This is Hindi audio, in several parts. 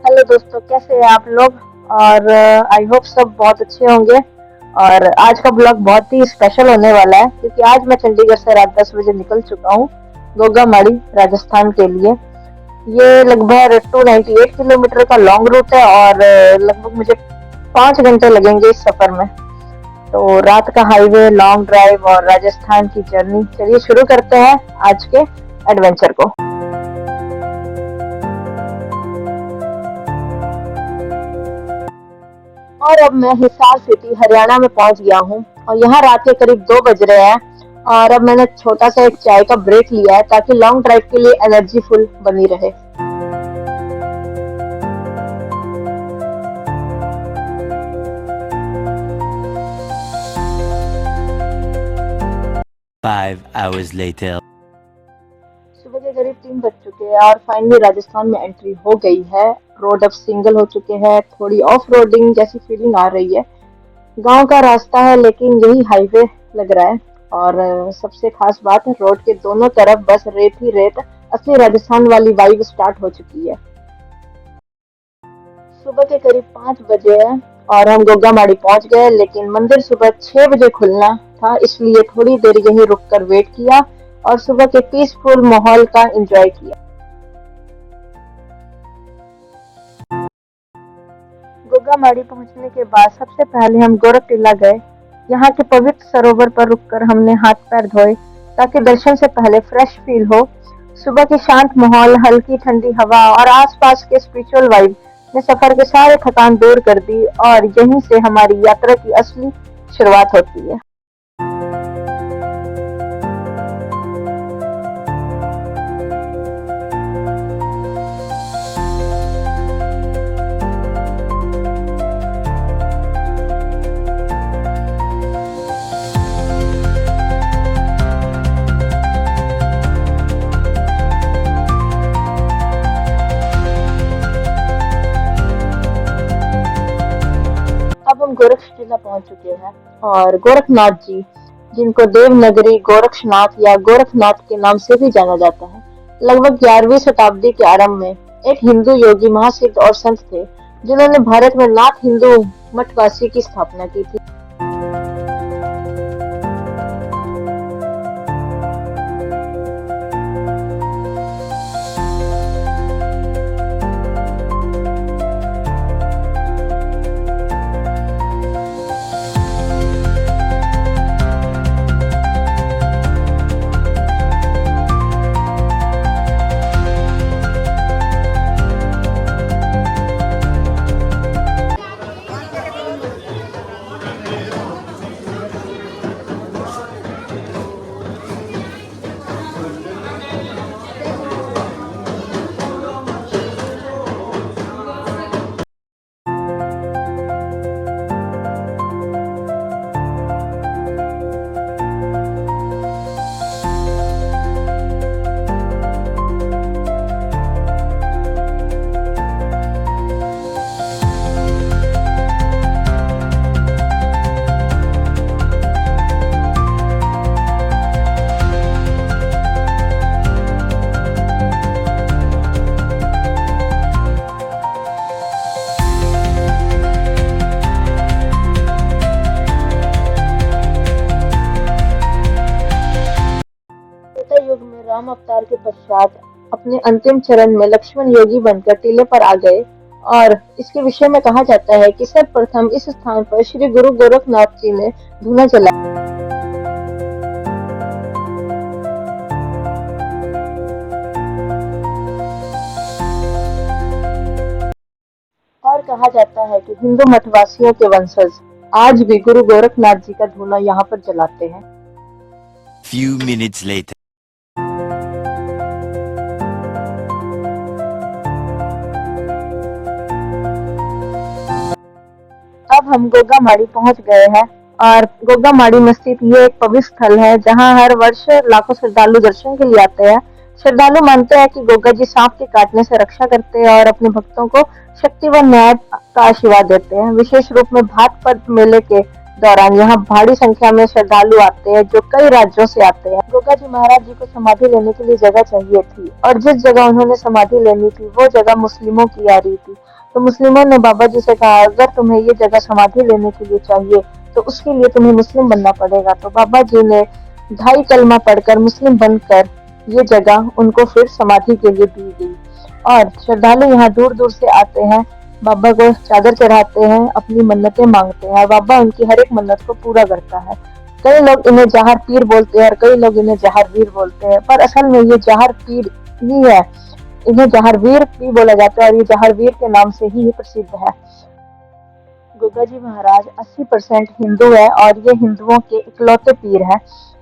हेलो दोस्तों, कैसे हैं आप लोग। और आई होप सब बहुत अच्छे होंगे। और आज का ब्लॉग बहुत ही स्पेशल होने वाला है क्योंकि आज मैं चंडीगढ़ से रात 10 बजे निकल चुका हूँ गोगामाड़ी राजस्थान के लिए। ये लगभग 298 किलोमीटर का लॉन्ग रूट है और लगभग मुझे 5 घंटे लगेंगे इस सफर में। तो रात का हाईवे, लॉन्ग ड्राइव और राजस्थान की जर्नी, चलिए शुरू करते हैं आज के एडवेंचर को। और अब मैं हिसार सिटी हरियाणा में पहुंच गया हूं और यहाँ रात के करीब 2 बज रहे हैं। और अब मैंने छोटा सा एक चाय का ब्रेक लिया है ताकि लॉन्ग ड्राइव के लिए एनर्जी फुल बनी रहे। 5 hours later. सुबह के करीब 3 बज चुके हैं और फाइनली राजस्थान में एंट्री हो गई है। रोड अब सिंगल हो चुके हैं, थोड़ी ऑफ रोडिंग जैसी फीलिंग आ रही है। गांव का रास्ता है लेकिन यही हाईवे लग रहा है। और सबसे खास बात है, रोड के दोनों तरफ बस रेत ही रेत, असली राजस्थान वाली वाइब स्टार्ट हो चुकी है। सुबह के करीब 5 बजे है और हम गोगामाड़ी पहुंच गए, लेकिन मंदिर सुबह 6 बजे खुलना था, इसलिए थोड़ी देर यहीं रुककर वेट किया और सुबह के पीसफुल माहौल का एंजॉय किया। गोगामाड़ी पहुंचने के बाद सबसे पहले हम गोरख टीला गए। यहाँ के पवित्र सरोवर पर रुककर हमने हाथ पैर धोए ताकि दर्शन से पहले फ्रेश फील हो। सुबह के शांत माहौल, हल्की ठंडी हवा और आसपास के स्पिरिचुअल वाइब ने सफर के सारे थकान दूर कर दी और यहीं से हमारी यात्रा की असली शुरुआत होती है। अब हम गोरख टीला पहुंच चुके हैं और गोरखनाथ जी, जिनको देवनगरी गोरक्षनाथ या गोरखनाथ के नाम से भी जाना जाता है, लगभग 11वीं शताब्दी के आरंभ में एक हिंदू योगी, महासिद्ध और संत थे जिन्होंने भारत में नाथ हिंदू मठवासी की स्थापना की थी। युग में राम अवतार के पश्चात अपने अंतिम चरण में लक्ष्मण योगी बनकर टीले पर आ गए और इसके विषय में कहा जाता है कि सर्वप्रथम इस स्थान पर श्री गुरु गोरखनाथ जी ने धूना जलाया और कहा जाता है कि हिंदू मठवासियों के वंशज आज भी गुरु गोरखनाथ जी का धूना यहाँ पर जलाते हैं। Few minutes later. अब हम गोगामाड़ी पहुंच गए हैं और गोगामाड़ी में स्थित ये एक पवित्र स्थल है जहां हर वर्ष लाखों श्रद्धालु दर्शन के लिए आते हैं। श्रद्धालु मानते हैं कि गोगा जी सांप के काटने से रक्षा करते हैं और अपने भक्तों को शक्ति व न्याय का आशीर्वाद देते हैं। विशेष रूप में भाद्रपद मेले के दौरान यहाँ भारी संख्या में श्रद्धालु आते हैं जो कई राज्यों से आते हैं। गोगा जी महाराज जी को समाधि लेने के लिए जगह चाहिए थी और जिस जगह उन्होंने समाधि लेनी थी वो जगह मुस्लिमों की आ रही थी। तो मुस्लिमों ने बाबा जी से कहा अगर तुम्हें ये जगह समाधि लेने के लिए चाहिए तो उसके लिए तुम्हें मुस्लिम बनना पड़ेगा। तो बाबा जी ने 2.5 कलमा पढ़कर मुस्लिम बनकर ये जगह उनको फिर समाधि के लिए दी गई। और श्रद्धालु यहाँ दूर दूर से आते हैं, बाबा को चादर चढ़ाते हैं, अपनी मन्नतें मांगते हैं और बाबा उनकी हर एक मन्नत को पूरा करता है। कई लोग इन्हें जहार पीर बोलते हैं और कई लोग इन्हें जहार वीर बोलते हैं, पर असल में ये जहार पीर ही है। इन्हें जहार वीर भी बोला जाता है और ये जहार वीर के नाम से ही प्रसिद्ध है। गोगा जी महाराज 80% हिंदू है और ये हिंदुओं के इकलौते पीर हैं,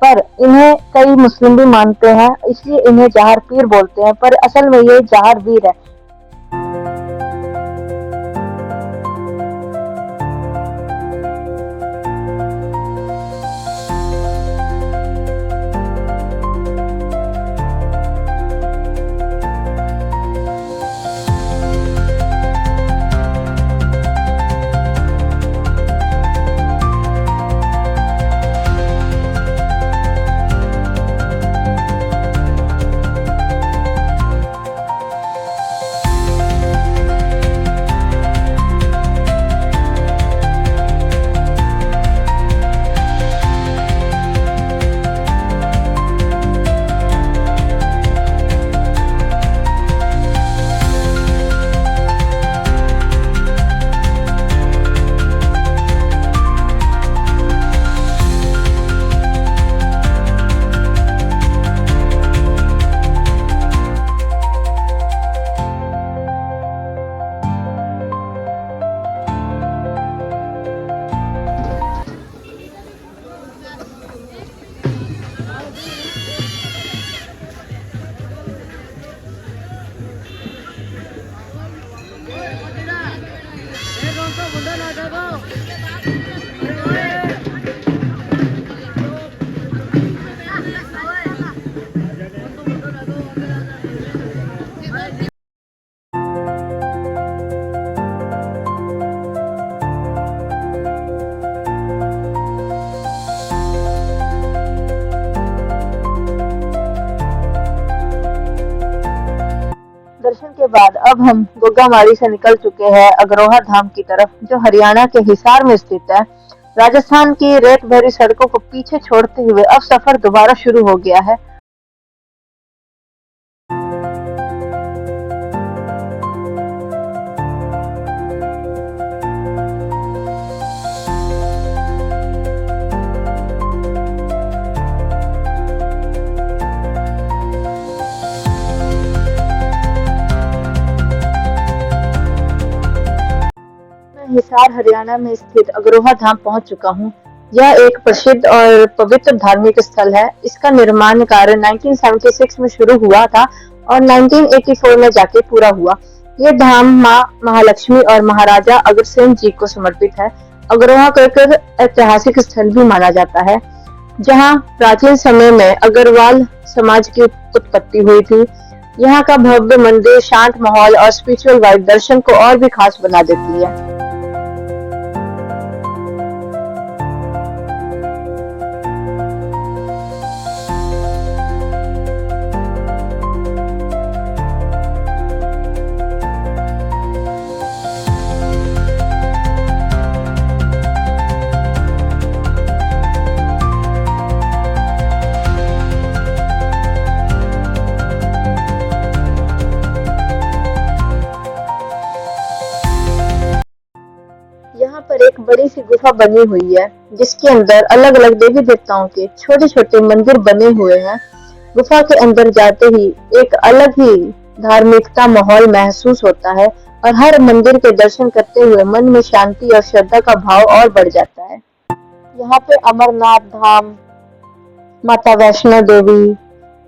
पर इन्हें कई मुस्लिम भी मानते हैं, इसलिए इन्हें जहार पीर बोलते हैं, पर असल में ये जहार वीर है। दर्शन के बाद अब हम गोगामाड़ी से निकल चुके हैं अग्रोहा धाम की तरफ, जो हरियाणा के हिसार में स्थित है। राजस्थान की रेत भरी सड़कों को पीछे छोड़ते हुए अब सफर दोबारा शुरू हो गया है। हिसार हरियाणा में स्थित अग्रोहा धाम पहुंच चुका हूं। यह एक प्रसिद्ध और पवित्र धार्मिक स्थल है। इसका निर्माण कार्य 1976 में शुरू हुआ था और 1984 में जाके पूरा हुआ। ये धाम मां महालक्ष्मी और महाराजा अग्रसेन जी को समर्पित है। अग्रोहा को एक ऐतिहासिक स्थल भी माना जाता है, जहां प्राचीन समय में अग्रवाल समाज की उत्पत्ति हुई थी। यहाँ का भव्य मंदिर, शांत माहौल और स्पिरिचुअल वाइब दर्शन को और भी खास बना देती है। यहाँ पर एक बड़ी सी गुफा बनी हुई है, जिसके अंदर अलग अलग देवी देवताओं के छोटे छोटे मंदिर बने हुए हैं। गुफा के अंदर जाते ही एक अलग ही धार्मिकता माहौल महसूस होता है और हर मंदिर के दर्शन करते हुए मन में शांति और श्रद्धा का भाव और बढ़ जाता है। यहाँ पे अमरनाथ धाम, माता वैष्णो देवी,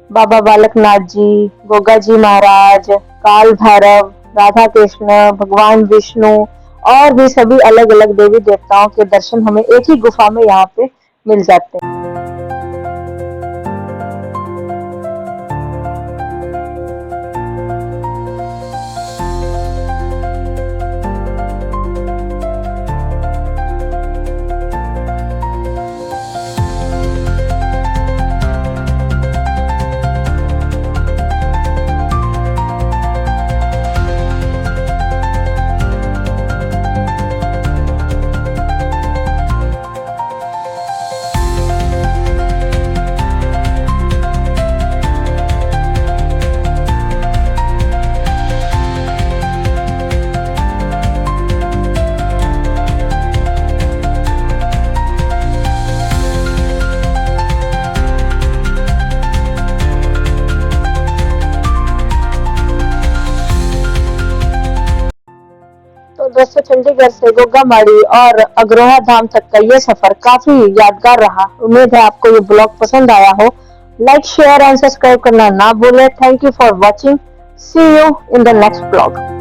बाबा बालकनाथ जी, गोगा जी महाराज, काल भैरव, राधा कृष्ण, भगवान विष्णु और भी सभी अलग अलग देवी देवताओं के दर्शन हमें एक ही गुफा में यहाँ पे मिल जाते हैं। दोस्तों चंडीगढ़ से गोगामाड़ी और अग्रोहा धाम तक का ये सफर काफी यादगार रहा। उम्मीद है आपको ये ब्लॉग पसंद आया हो। लाइक शेयर एंड सब्सक्राइब करना ना भूलें। Thank you for watching. See you in the next blog.